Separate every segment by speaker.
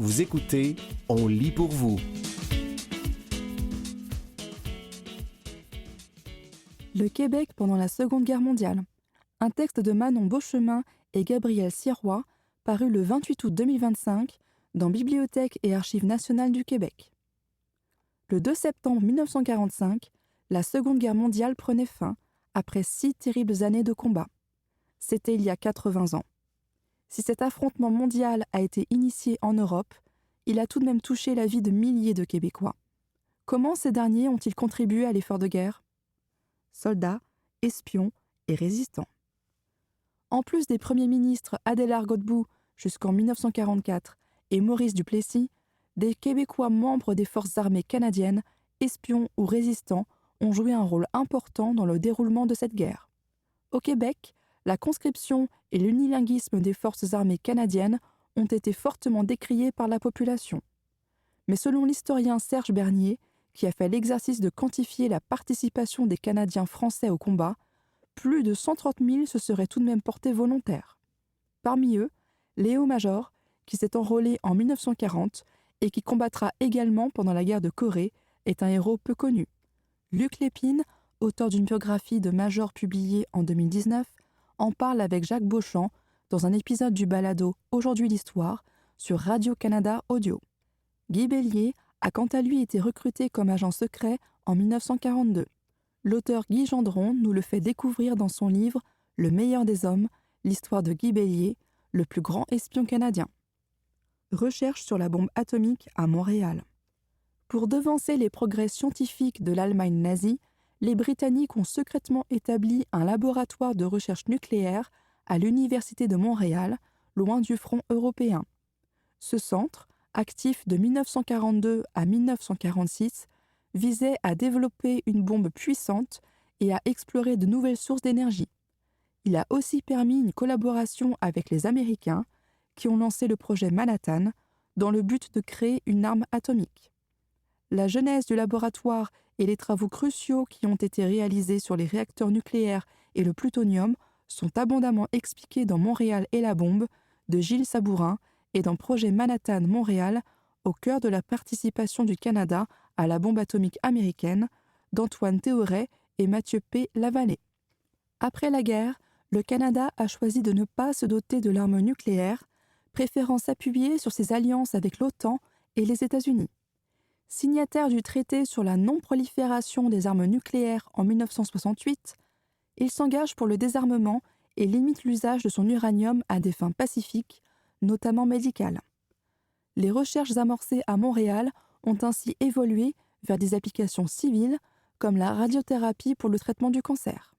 Speaker 1: Vous écoutez On lit pour vous.
Speaker 2: Le Québec pendant la Seconde Guerre mondiale. Un texte de Manon Beauchemin et Gabriel Sirois, paru le 28 août 2025 dans Bibliothèque et Archives nationales du Québec. Le 2 septembre 1945, la Seconde Guerre mondiale prenait fin, après 6 terribles années de combat. C'était il y a 80 ans. Si cet affrontement mondial a été initié en Europe, il a tout de même touché la vie de milliers de Québécois. Comment ces derniers ont-ils contribué à l'effort de guerre ? Soldats, espions et résistants. En plus des premiers ministres Adélard Godbout jusqu'en 1944 et Maurice Duplessis, des Québécois membres des forces armées canadiennes, espions ou résistants, ont joué un rôle important dans le déroulement de cette guerre. Au Québec, la conscription et l'unilinguisme des forces armées canadiennes ont été fortement décriés par la population. Mais selon l'historien Serge Bernier, qui a fait l'exercice de quantifier la participation des Canadiens français au combat, plus de 130 000 se seraient tout de même portés volontaires. Parmi eux, Léo Major, qui s'est enrôlé en 1940 et qui combattra également pendant la guerre de Corée, est un héros peu connu. Luc Lépine, auteur d'une biographie de Major publiée en 2019, en parle avec Jacques Beauchamp dans un épisode du balado Aujourd'hui l'Histoire sur Radio-Canada Audio. Guy Bellier a quant à lui été recruté comme agent secret en 1942. L'auteur Guy Gendron nous le fait découvrir dans son livre « Le meilleur des hommes, l'histoire de Guy Bellier, le plus grand espion canadien ». Recherche sur la bombe atomique à Montréal. Pour devancer les progrès scientifiques de l'Allemagne nazie, les Britanniques ont secrètement établi un laboratoire de recherche nucléaire à l'Université de Montréal, loin du front européen. Ce centre, actif de 1942 à 1946, visait à développer une bombe puissante et à explorer de nouvelles sources d'énergie. Il a aussi permis une collaboration avec les Américains, qui ont lancé le projet Manhattan, dans le but de créer une arme atomique. La genèse du laboratoire et les travaux cruciaux qui ont été réalisés sur les réacteurs nucléaires et le plutonium sont abondamment expliqués dans Montréal et la bombe de Gilles Sabourin et dans Projet Manhattan Montréal, au cœur de la participation du Canada à la bombe atomique américaine, d'Antoine Théoret et Mathieu P. Lavallée. Après la guerre, le Canada a choisi de ne pas se doter de l'arme nucléaire, préférant s'appuyer sur ses alliances avec l'OTAN et les États-Unis. Signataire du traité sur la non-prolifération des armes nucléaires en 1968, il s'engage pour le désarmement et limite l'usage de son uranium à des fins pacifiques, notamment médicales. Les recherches amorcées à Montréal ont ainsi évolué vers des applications civiles comme la radiothérapie pour le traitement du cancer.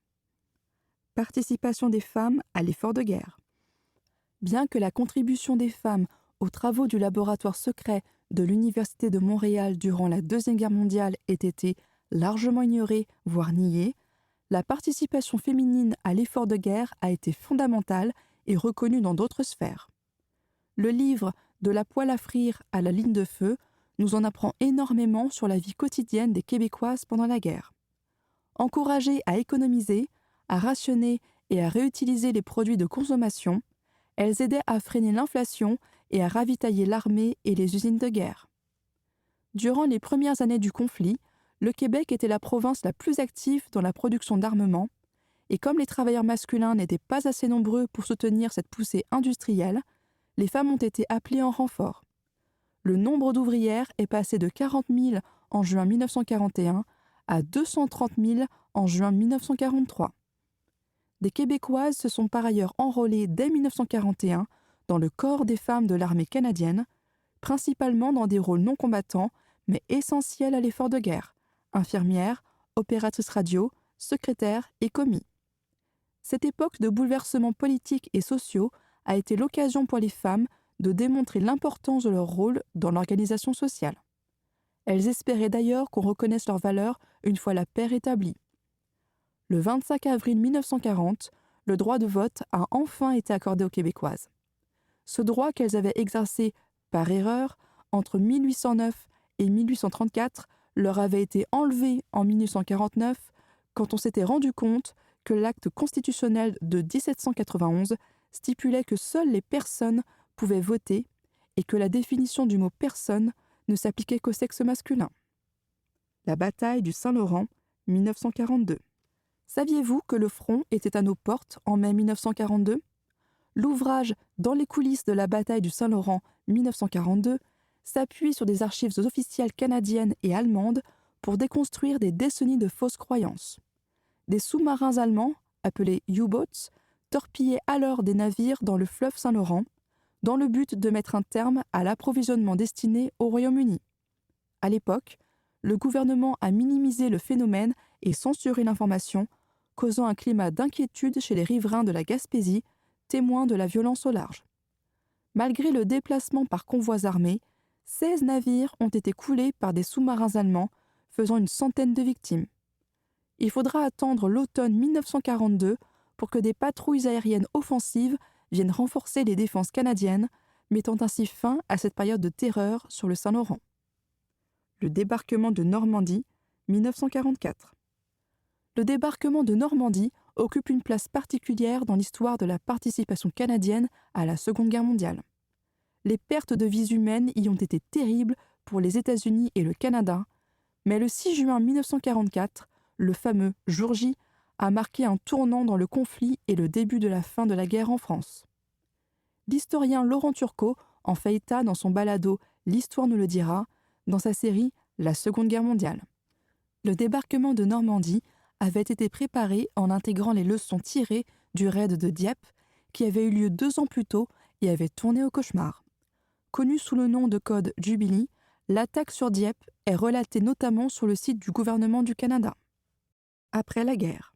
Speaker 2: Participation des femmes à l'effort de guerre. Bien que la contribution des femmes aux travaux du laboratoire secret de l'Université de Montréal durant la Deuxième Guerre mondiale ait été largement ignorée, voire niée, la participation féminine à l'effort de guerre a été fondamentale et reconnue dans d'autres sphères. Le livre « De la poêle à frire à la ligne de feu » nous en apprend énormément sur la vie quotidienne des Québécoises pendant la guerre. Encouragées à économiser, à rationner et à réutiliser les produits de consommation, elles aidaient à freiner l'inflation et à ravitailler l'armée et les usines de guerre. Durant les premières années du conflit, le Québec était la province la plus active dans la production d'armement, et comme les travailleurs masculins n'étaient pas assez nombreux pour soutenir cette poussée industrielle, les femmes ont été appelées en renfort. Le nombre d'ouvrières est passé de 40 000 en juin 1941 à 230 000 en juin 1943. Des Québécoises se sont par ailleurs enrôlées dès 1941 dans le corps des femmes de l'armée canadienne, principalement dans des rôles non combattants, mais essentiels à l'effort de guerre, infirmières, opératrices radio, secrétaires et commis. Cette époque de bouleversements politiques et sociaux a été l'occasion pour les femmes de démontrer l'importance de leur rôle dans l'organisation sociale. Elles espéraient d'ailleurs qu'on reconnaisse leur valeur une fois la paix rétablie. Le 25 avril 1940, le droit de vote a enfin été accordé aux Québécoises. Ce droit qu'elles avaient exercé par erreur entre 1809 et 1834 leur avait été enlevé en 1849 quand on s'était rendu compte que l'acte constitutionnel de 1791 stipulait que seules les personnes pouvaient voter et que la définition du mot « personne » ne s'appliquait qu'au sexe masculin. La bataille du Saint-Laurent, 1942. Saviez-vous que le front était à nos portes en mai 1942 ? L'ouvrage « Dans les coulisses de la bataille du Saint-Laurent, 1942 » s'appuie sur des archives officielles canadiennes et allemandes pour déconstruire des décennies de fausses croyances. Des sous-marins allemands, appelés U-boats, torpillaient alors des navires dans le fleuve Saint-Laurent, dans le but de mettre un terme à l'approvisionnement destiné au Royaume-Uni. À l'époque, le gouvernement a minimisé le phénomène et censuré l'information, causant un climat d'inquiétude chez les riverains de la Gaspésie, témoins de la violence au large. Malgré le déplacement par convois armés, 16 navires ont été coulés par des sous-marins allemands, faisant une centaine de victimes. Il faudra attendre l'automne 1942 pour que des patrouilles aériennes offensives viennent renforcer les défenses canadiennes, mettant ainsi fin à cette période de terreur sur le Saint-Laurent. Le débarquement de Normandie, 1944. Le débarquement de Normandie occupe une place particulière dans l'histoire de la participation canadienne à la Seconde Guerre mondiale. Les pertes de vies humaines y ont été terribles pour les États-Unis et le Canada, mais le 6 juin 1944, le fameux jour J, a marqué un tournant dans le conflit et le début de la fin de la guerre en France. L'historien Laurent Turcot en fait état dans son balado « L'histoire nous le dira » dans sa série « La Seconde Guerre mondiale ». Le débarquement de Normandie avait été préparé en intégrant les leçons tirées du raid de Dieppe, qui avait eu lieu 2 ans plus tôt et avait tourné au cauchemar. Connue sous le nom de code Jubilee, l'attaque sur Dieppe est relatée notamment sur le site du gouvernement du Canada. Après la guerre.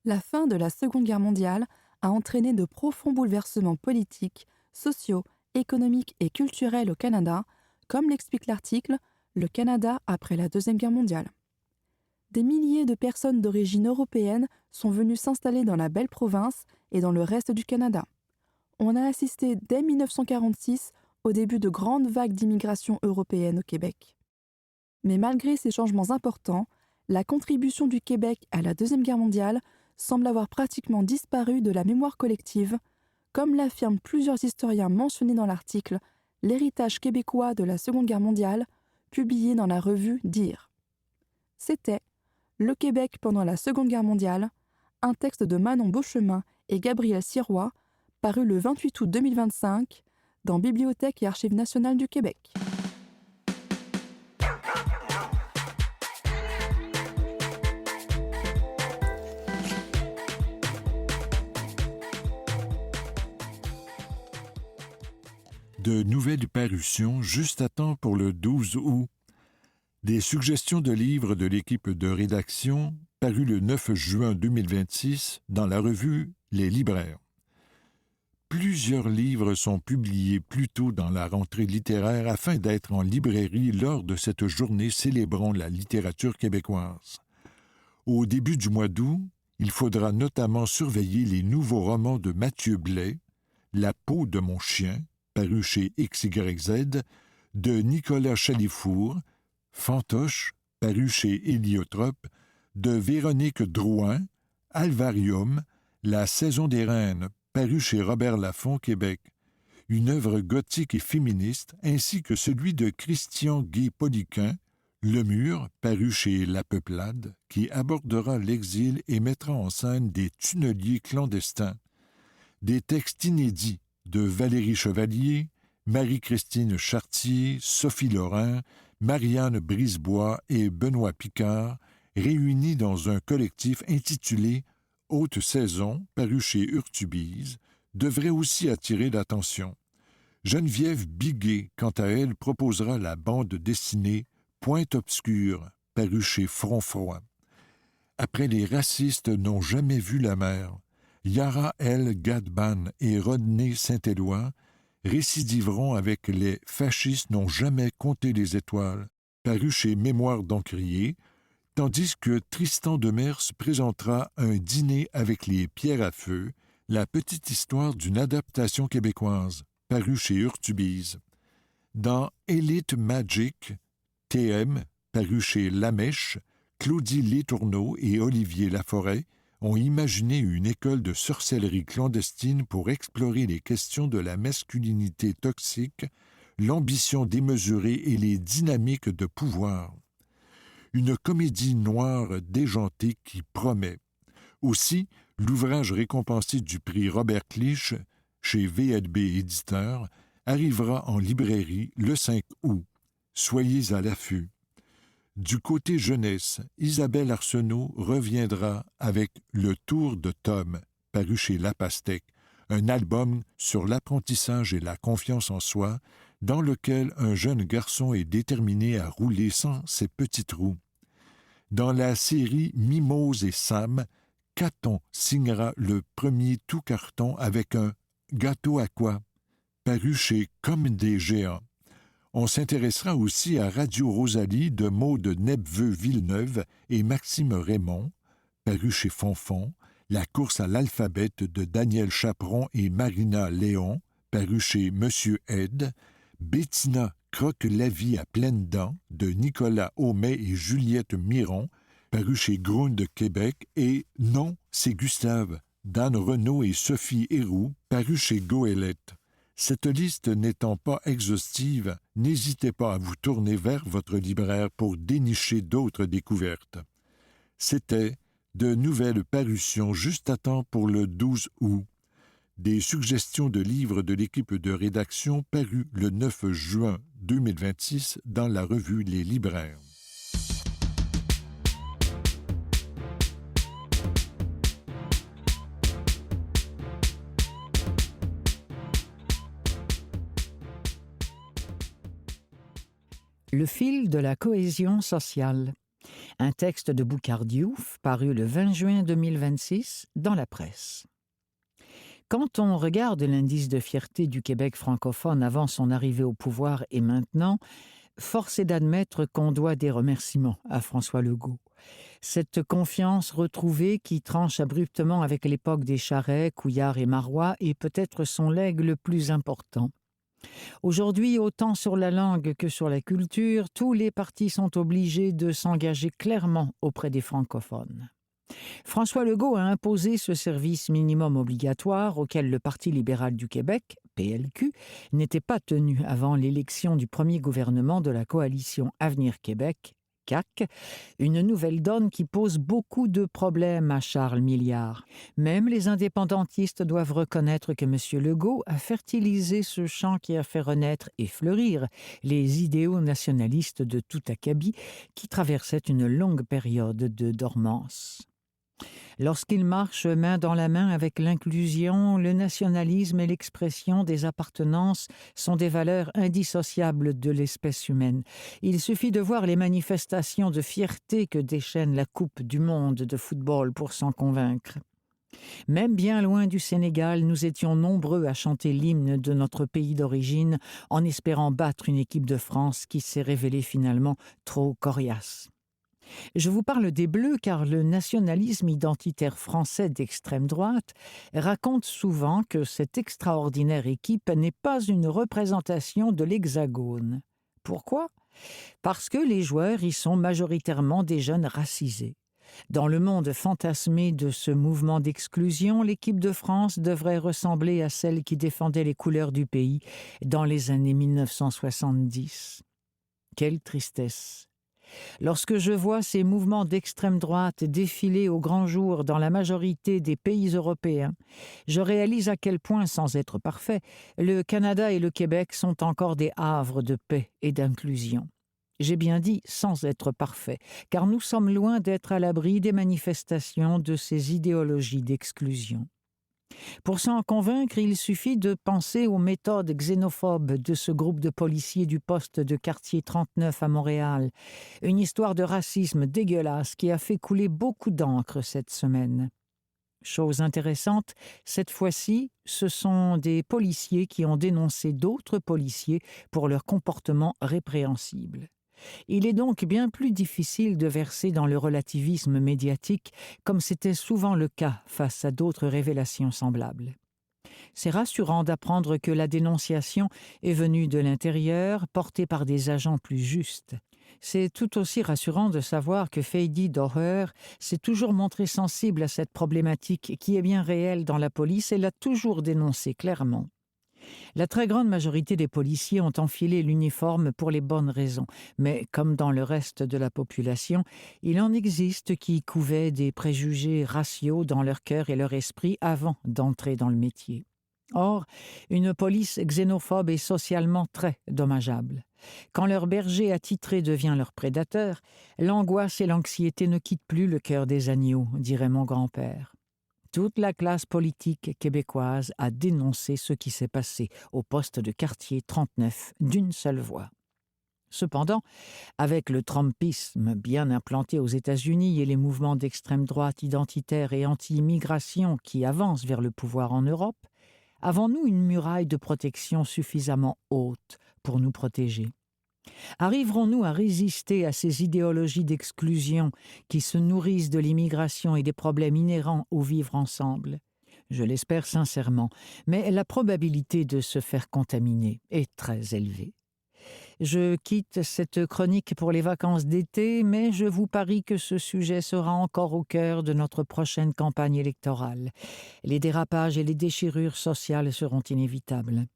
Speaker 2: La fin de la Seconde Guerre mondiale a entraîné de profonds bouleversements politiques, sociaux, économiques et culturels au Canada, comme l'explique l'article « Le Canada après la Deuxième Guerre mondiale ». Des milliers de personnes d'origine européenne sont venues s'installer dans la belle province et dans le reste du Canada. On a assisté dès 1946 au début de grandes vagues d'immigration européenne au Québec. Mais malgré ces changements importants, la contribution du Québec à la Deuxième Guerre mondiale semble avoir pratiquement disparu de la mémoire collective, comme l'affirment plusieurs historiens mentionnés dans l'article « L'héritage québécois de la Seconde Guerre mondiale » publié dans la revue Dire. C'était « Le Québec pendant la Seconde Guerre mondiale », un texte de Manon Beauchemin et Gabriel Sirois, paru le 28 août 2025 dans Bibliothèque et Archives nationales du Québec.
Speaker 3: De nouvelles parutions juste à temps pour le 12 août. Des suggestions de livres de l'équipe de rédaction parues le 9 juin 2026 dans la revue Les Libraires. Plusieurs livres sont publiés plus tôt dans la rentrée littéraire afin d'être en librairie lors de cette journée célébrant la littérature québécoise. Au début du mois d'août, il faudra notamment surveiller les nouveaux romans de Mathieu Blais, La peau de mon chien, paru chez XYZ, de Nicolas Chalifour, Fantoche, paru chez Héliotrope, de Véronique Drouin, Alvarium, La saison des reines, paru chez Robert Laffont, Québec, une œuvre gothique et féministe, ainsi que celui de Christian Guy Poliquin, Le Mur, paru chez La Peuplade, qui abordera l'exil et mettra en scène des tunneliers clandestins, des textes inédits de Valérie Chevalier, Marie-Christine Chartier, Sophie Lorrain, Marianne Brisebois et Benoît Picard, réunis dans un collectif intitulé « Haute saison », paru chez Urtubise, devrait aussi attirer l'attention. Geneviève Biguet, quant à elle, proposera la bande dessinée « Pointe obscure », paru chez Frontfroid. Après les racistes n'ont jamais vu la mer, Yara L. Gadban et Rodney Saint-Éloi récidiveront avec les fascistes n'ont jamais compté les étoiles, paru chez Mémoire d'Encrier, tandis que Tristan Demers présentera Un dîner avec les pierres à feu, la petite histoire d'une adaptation québécoise, paru chez Urtubise. Dans Elite Magic, TM, paru chez Lamèche, Claudie Létourneau et Olivier Laforêt ont imaginé une école de sorcellerie clandestine pour explorer les questions de la masculinité toxique, l'ambition démesurée et les dynamiques de pouvoir. Une comédie noire déjantée qui promet. Aussi, l'ouvrage récompensé du prix Robert Clich chez VLB Éditeur arrivera en librairie le 5 août. Soyez à l'affût. Du côté jeunesse, Isabelle Arsenault reviendra avec Le Tour de Tom, paru chez La Pastèque, un album sur l'apprentissage et la confiance en soi, dans lequel un jeune garçon est déterminé à rouler sans ses petites roues. Dans la série Mimose et Sam, Caton signera le premier tout carton avec un Gâteau à quoi, paru chez Comme des géants. On s'intéressera aussi à Radio Rosalie de Maude Nepveux-Villeneuve et Maxime Raymond, paru chez Fonfon, La course à l'alphabet de Daniel Chaperon et Marina Léon, paru chez Monsieur Ed, Bettina croque la vie à pleines dents de Nicolas Aumet et Juliette Miron, paru chez Grund de Québec, et Non, c'est Gustave, d'Anne Renaud et Sophie Héroux, paru chez Goélette. Cette liste n'étant pas exhaustive, n'hésitez pas à vous tourner vers votre libraire pour dénicher d'autres découvertes. C'était de nouvelles parutions juste à temps pour le 12 août. Des suggestions de livres de l'équipe de rédaction parues le 9 juin 2026 dans la revue Les Libraires.
Speaker 4: Le fil de la cohésion sociale. Un texte de Boukhar Diouf paru le 20 juin 2026 dans la presse. Quand on regarde l'indice de fierté du Québec francophone avant son arrivée au pouvoir et maintenant, force est d'admettre qu'on doit des remerciements à François Legault. Cette confiance retrouvée qui tranche abruptement avec l'époque des Charest, Couillard et Marois est peut-être son legs le plus important. Aujourd'hui, autant sur la langue que sur la culture, tous les partis sont obligés de s'engager clairement auprès des francophones. François Legault a imposé ce service minimum obligatoire auquel le Parti libéral du Québec, PLQ, n'était pas tenu avant l'élection du premier gouvernement de la coalition Avenir Québec, CAQ, une nouvelle donne qui pose beaucoup de problèmes à Charles Milliard. Même les indépendantistes doivent reconnaître que M. Legault a fertilisé ce champ qui a fait renaître et fleurir les idéaux nationalistes de tout acabit qui traversaient une longue période de dormance. Lorsqu'il marche main dans la main avec l'inclusion, le nationalisme et l'expression des appartenances sont des valeurs indissociables de l'espèce humaine. Il suffit de voir les manifestations de fierté que déchaîne la Coupe du monde de football pour s'en convaincre. Même bien loin du Sénégal, nous étions nombreux à chanter l'hymne de notre pays d'origine en espérant battre une équipe de France qui s'est révélée finalement trop coriace. Je vous parle des Bleus car le nationalisme identitaire français d'extrême droite raconte souvent que cette extraordinaire équipe n'est pas une représentation de l'Hexagone. Pourquoi ? Parce que les joueurs y sont majoritairement des jeunes racisés. Dans le monde fantasmé de ce mouvement d'exclusion, l'équipe de France devrait ressembler à celle qui défendait les couleurs du pays dans les années 1970. Quelle tristesse! Lorsque je vois ces mouvements d'extrême droite défiler au grand jour dans la majorité des pays européens, je réalise à quel point, sans être parfait, le Canada et le Québec sont encore des havres de paix et d'inclusion. J'ai bien dit sans être parfait, car nous sommes loin d'être à l'abri des manifestations de ces idéologies d'exclusion. Pour s'en convaincre, il suffit de penser aux méthodes xénophobes de ce groupe de policiers du poste de quartier 39 à Montréal, une histoire de racisme dégueulasse qui a fait couler beaucoup d'encre cette semaine. Chose intéressante, cette fois-ci, ce sont des policiers qui ont dénoncé d'autres policiers pour leur comportement répréhensible. Il est donc bien plus difficile de verser dans le relativisme médiatique, comme c'était souvent le cas face à d'autres révélations semblables. C'est rassurant d'apprendre que la dénonciation est venue de l'intérieur, portée par des agents plus justes. C'est tout aussi rassurant de savoir que Fady Doher s'est toujours montré sensible à cette problématique qui est bien réelle dans la police et l'a toujours dénoncée clairement. La très grande majorité des policiers ont enfilé l'uniforme pour les bonnes raisons, mais comme dans le reste de la population, il en existe qui couvaient des préjugés raciaux dans leur cœur et leur esprit avant d'entrer dans le métier. Or, une police xénophobe est socialement très dommageable. Quand leur berger attitré devient leur prédateur, l'angoisse et l'anxiété ne quittent plus le cœur des agneaux, dirait mon grand-père. Toute la classe politique québécoise a dénoncé ce qui s'est passé au poste de quartier 39 d'une seule voix. Cependant, avec le trumpisme bien implanté aux États-Unis et les mouvements d'extrême droite identitaire et anti-immigration qui avancent vers le pouvoir en Europe, avons-nous une muraille de protection suffisamment haute pour nous protéger? Arriverons-nous à résister à ces idéologies d'exclusion qui se nourrissent de l'immigration et des problèmes inhérents au vivre ensemble? Je l'espère sincèrement, mais la probabilité de se faire contaminer est très élevée. Je quitte cette chronique pour les vacances d'été, mais je vous parie que ce sujet sera encore au cœur de notre prochaine campagne électorale. Les dérapages et les déchirures sociales seront inévitables.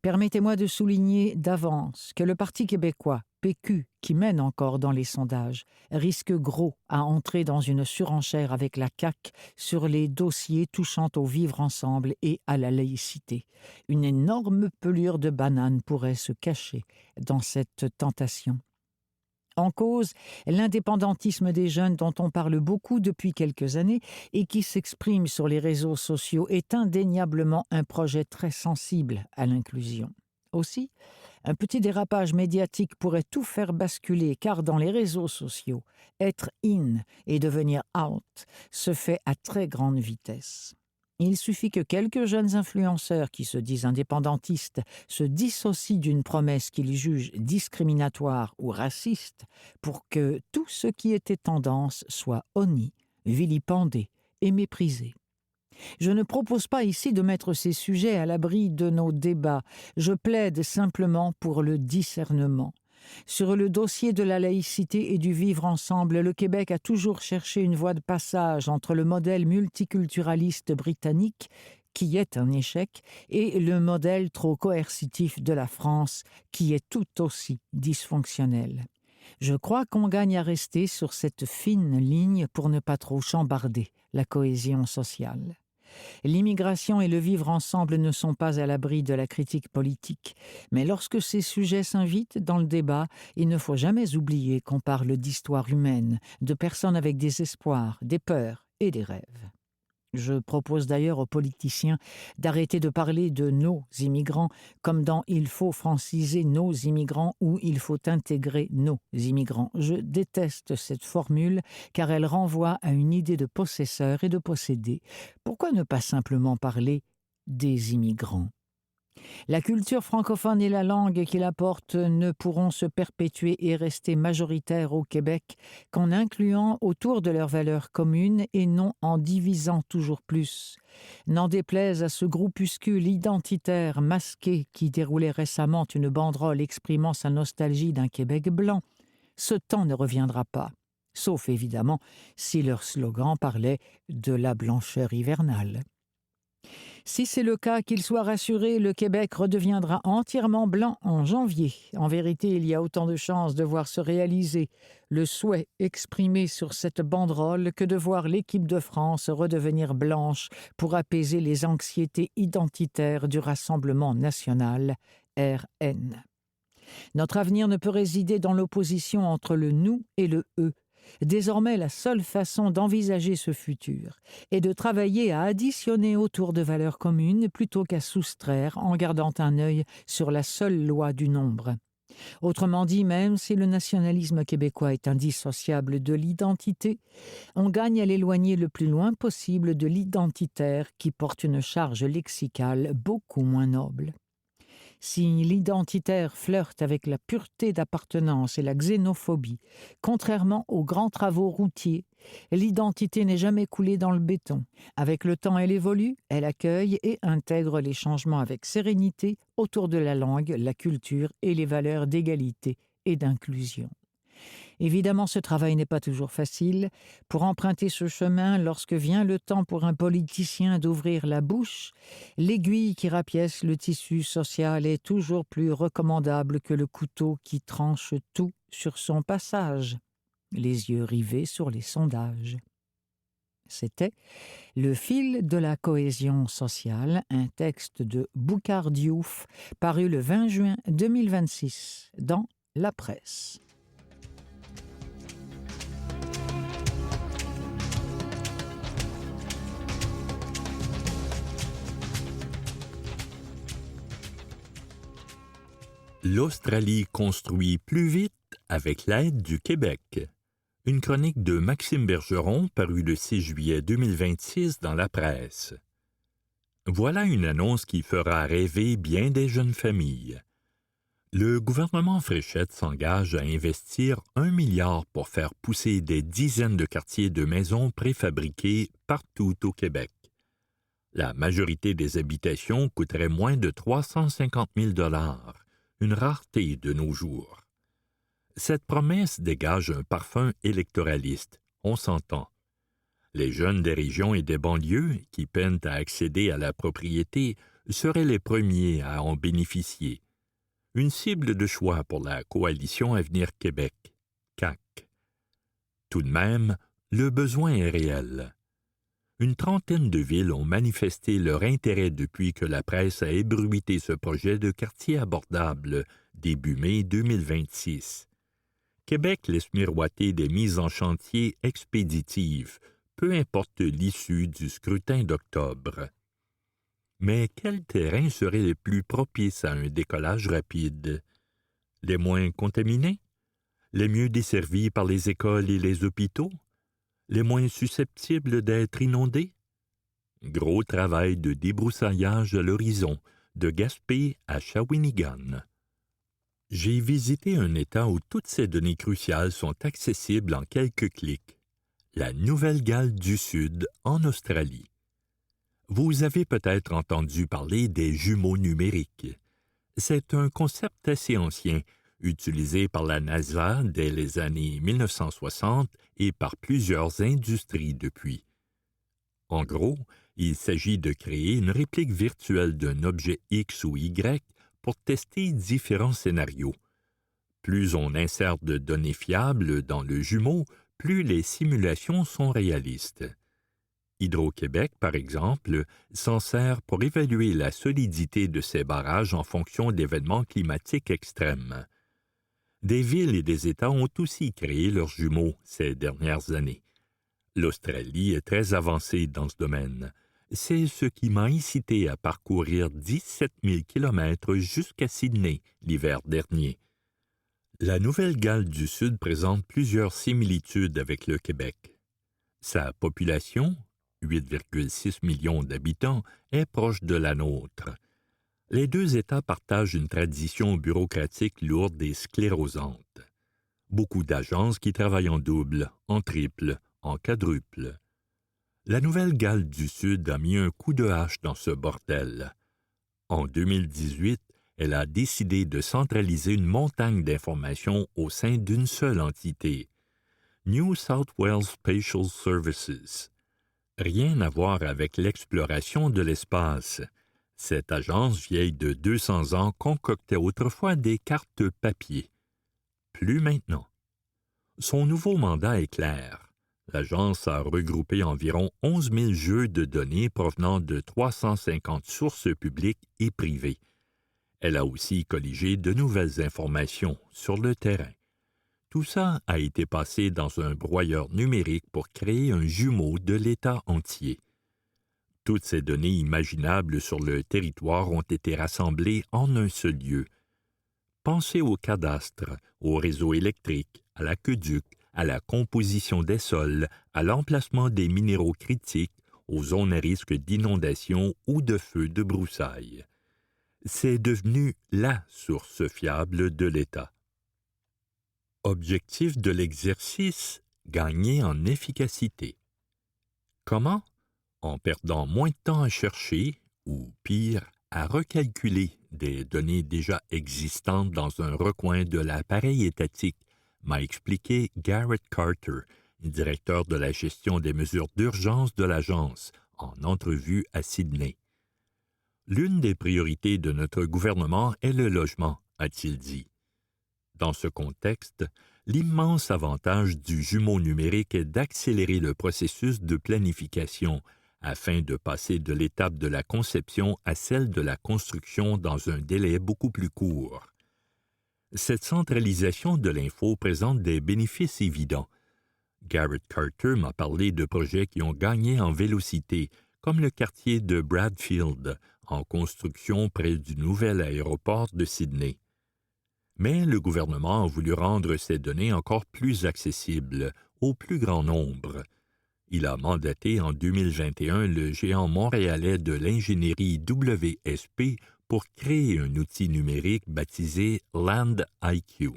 Speaker 4: Permettez-moi de souligner d'avance que le Parti québécois, PQ, qui mène encore dans les sondages, risque gros à entrer dans une surenchère avec la CAQ sur les dossiers touchant au vivre ensemble et à la laïcité. Une énorme pelure de banane pourrait se cacher dans cette tentation. En cause, l'indépendantisme des jeunes dont on parle beaucoup depuis quelques années et qui s'exprime sur les réseaux sociaux est indéniablement un projet très sensible à l'inclusion. Aussi, un petit dérapage médiatique pourrait tout faire basculer car dans les réseaux sociaux, être in et devenir out se fait à très grande vitesse. Il suffit que quelques jeunes influenceurs qui se disent indépendantistes se dissocient d'une promesse qu'ils jugent discriminatoire ou raciste pour que tout ce qui était tendance soit honni, vilipendé et méprisé. Je ne propose pas ici de mettre ces sujets à l'abri de nos débats, je plaide simplement pour le discernement. Sur le dossier de la laïcité et du vivre ensemble, le Québec a toujours cherché une voie de passage entre le modèle multiculturaliste britannique, qui est un échec, et le modèle trop coercitif de la France, qui est tout aussi dysfonctionnel. Je crois qu'on gagne à rester sur cette fine ligne pour ne pas trop chambarder la cohésion sociale. L'immigration et le vivre ensemble ne sont pas à l'abri de la critique politique, mais lorsque ces sujets s'invitent dans le débat, il ne faut jamais oublier qu'on parle d'histoire humaine, de personnes avec des espoirs, des peurs et des rêves. Je propose d'ailleurs aux politiciens d'arrêter de parler de nos immigrants comme dans « il faut franciser nos immigrants » ou « il faut intégrer nos immigrants ». Je déteste cette formule car elle renvoie à une idée de possesseur et de posséder. Pourquoi ne pas simplement parler des immigrants ? La culture francophone et la langue qu'il apporte ne pourront se perpétuer et rester majoritaires au Québec qu'en incluant autour de leurs valeurs communes et non en divisant toujours plus. N'en déplaise à ce groupuscule identitaire masqué qui déroulait récemment une banderole exprimant sa nostalgie d'un Québec blanc, ce temps ne reviendra pas, sauf évidemment si leur slogan parlait de la blancheur hivernale. Si c'est le cas, qu'il soit rassuré, le Québec redeviendra entièrement blanc en janvier. En vérité, il y a autant de chances de voir se réaliser le souhait exprimé sur cette banderole que de voir l'équipe de France redevenir blanche pour apaiser les anxiétés identitaires du Rassemblement national, RN. Notre avenir ne peut résider dans l'opposition entre le « nous » et le « eux ». Désormais, la seule façon d'envisager ce futur est de travailler à additionner autour de valeurs communes plutôt qu'à soustraire en gardant un œil sur la seule loi du nombre. Autrement dit, même si le nationalisme québécois est indissociable de l'identité, on gagne à l'éloigner le plus loin possible de l'identitaire qui porte une charge lexicale beaucoup moins noble. Si l'identitaire flirte avec la pureté d'appartenance et la xénophobie, contrairement aux grands travaux routiers, l'identité n'est jamais coulée dans le béton. Avec le temps, elle évolue, elle accueille et intègre les changements avec sérénité autour de la langue, la culture et les valeurs d'égalité et d'inclusion. Évidemment, ce travail n'est pas toujours facile. Pour emprunter ce chemin, lorsque vient le temps pour un politicien d'ouvrir la bouche, l'aiguille qui rapièce le tissu social est toujours plus recommandable que le couteau qui tranche tout sur son passage, les yeux rivés sur les sondages. C'était Le fil de la cohésion sociale, un texte de Boukhar Diouf, paru le 20 juin 2026 dans La Presse.
Speaker 5: L'Australie construit plus vite avec l'aide du Québec. Une chronique de Maxime Bergeron parue le 6 juillet 2026 dans La Presse. Voilà une annonce qui fera rêver bien des jeunes familles. Le gouvernement Fréchette s'engage à investir 1 milliard pour faire pousser des dizaines de quartiers de maisons préfabriquées partout au Québec. La majorité des habitations coûterait moins de 350 000 $, une rareté de nos jours. Cette promesse dégage un parfum électoraliste, on s'entend. Les jeunes des régions et des banlieues, qui peinent à accéder à la propriété, seraient les premiers à en bénéficier. Une cible de choix pour la coalition Avenir Québec, CAQ. Tout de même, le besoin est réel. Une trentaine de villes ont manifesté leur intérêt depuis que la presse a ébruité ce projet de quartier abordable début mai 2026. Québec laisse miroiter des mises en chantier expéditives, peu importe l'issue du scrutin d'octobre. Mais quel terrain serait le plus propice à un décollage rapide? Les moins contaminés? Les mieux desservis par les écoles et les hôpitaux? Les moins susceptibles d'être inondés? Gros travail de débroussaillage à l'horizon, de Gaspé à Shawinigan. J'ai visité un État où toutes ces données cruciales sont accessibles en quelques clics. La Nouvelle-Galles du Sud, en Australie. Vous avez peut-être entendu parler des jumeaux numériques. C'est un concept assez ancien, utilisé par la NASA dès les années 1960 et par plusieurs industries depuis. En gros, il s'agit de créer une réplique virtuelle d'un objet X ou Y pour tester différents scénarios. Plus on insère de données fiables dans le jumeau, plus les simulations sont réalistes. Hydro-Québec, par exemple, s'en sert pour évaluer la solidité de ses barrages en fonction d'événements climatiques extrêmes. Des villes et des États ont aussi créé leurs jumeaux ces dernières années. L'Australie est très avancée dans ce domaine. C'est ce qui m'a incité à parcourir 17 000 kilomètres jusqu'à Sydney l'hiver dernier. La Nouvelle-Galles du Sud présente plusieurs similitudes avec le Québec. Sa population, 8,6 millions d'habitants, est proche de la nôtre. Les deux États partagent une tradition bureaucratique lourde et sclérosante. Beaucoup d'agences qui travaillent en double, en triple, en quadruple. La Nouvelle-Galles du Sud a mis un coup de hache dans ce bordel. En 2018, elle a décidé de centraliser une montagne d'informations au sein d'une seule entité, New South Wales Spatial Services. Rien à voir avec l'exploration de l'espace. Cette agence vieille de 200 ans concoctait autrefois des cartes papier. Plus maintenant. Son nouveau mandat est clair. L'agence a regroupé environ 11 000 jeux de données provenant de 350 sources publiques et privées. Elle a aussi colligé de nouvelles informations sur le terrain. Tout ça a été passé dans un broyeur numérique pour créer un jumeau de l'État entier. Toutes ces données imaginables sur le territoire ont été rassemblées en un seul lieu. Pensez au cadastre, au réseau électrique, à l'aqueduc, à la composition des sols, à l'emplacement des minéraux critiques, aux zones à risque d'inondation ou de feux de broussailles. C'est devenu la source fiable de l'État. Objectif de l'exercice, gagner en efficacité. Comment? En perdant moins de temps à chercher, ou pire, à recalculer des données déjà existantes dans un recoin de l'appareil étatique, m'a expliqué Garrett Carter, directeur de la gestion des mesures d'urgence de l'agence, en entrevue à Sydney. L'une des priorités de notre gouvernement est le logement, a-t-il dit. Dans ce contexte, l'immense avantage du jumeau numérique est d'accélérer le processus de planification afin de passer de l'étape de la conception à celle de la construction dans un délai beaucoup plus court. Cette centralisation de l'info présente des bénéfices évidents. Garrett Carter m'a parlé de projets qui ont gagné en vélocité, comme le quartier de Bradfield, en construction près du nouvel aéroport de Sydney. Mais le gouvernement a voulu rendre ces données encore plus accessibles au plus grand nombre. Il a mandaté en 2021 le géant montréalais de l'ingénierie WSP pour créer un outil numérique baptisé LandIQ.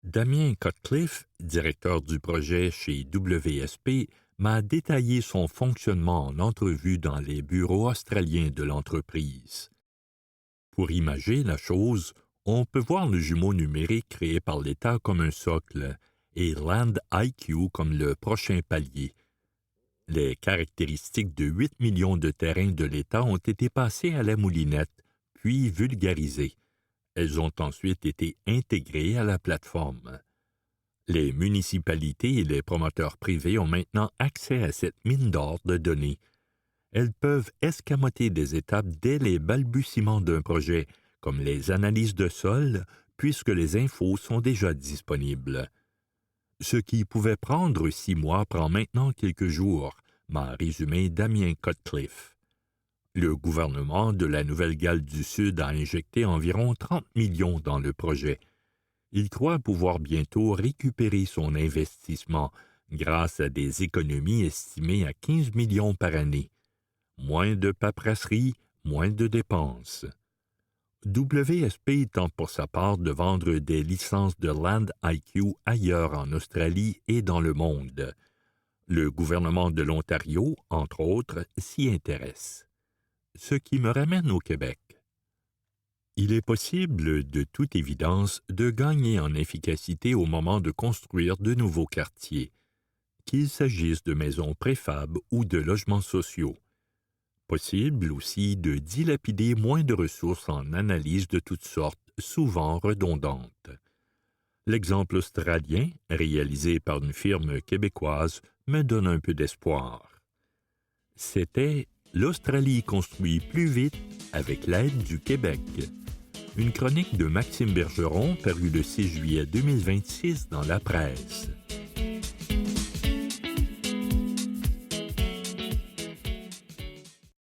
Speaker 5: Damien Cutcliffe, directeur du projet chez WSP, m'a détaillé son fonctionnement en entrevue dans les bureaux australiens de l'entreprise. Pour imager la chose, on peut voir le jumeau numérique créé par l'État comme un socle et LandIQ comme le prochain palier. Les caractéristiques de 8 millions de terrains de l'État ont été passées à la moulinette, puis vulgarisées. Elles ont ensuite été intégrées à la plateforme. Les municipalités et les promoteurs privés ont maintenant accès à cette mine d'or de données. Elles peuvent escamoter des étapes dès les balbutiements d'un projet, comme les analyses de sol, puisque les infos sont déjà disponibles. Ce qui pouvait prendre 6 mois prend maintenant quelques jours, m'a résumé Damien Cutcliffe. Le gouvernement de la Nouvelle-Galles du Sud a injecté environ 30 millions dans le projet. Il croit pouvoir bientôt récupérer son investissement grâce à des économies estimées à 15 millions par année. Moins de paperasserie, moins de dépenses. WSP tente pour sa part de vendre des licences de LandIQ ailleurs en Australie et dans le monde. Le gouvernement de l'Ontario, entre autres, s'y intéresse. Ce qui me ramène au Québec. Il est possible, de toute évidence, de gagner en efficacité au moment de construire de nouveaux quartiers, qu'il s'agisse de maisons préfab ou de logements sociaux. Possible aussi de dilapider moins de ressources en analyses de toutes sortes, souvent redondantes. L'exemple australien, réalisé par une firme québécoise, me donne un peu d'espoir. C'était « L'Australie construit plus vite avec l'aide du Québec ». Une chronique de Maxime Bergeron parue le 6 juillet 2026 dans la presse.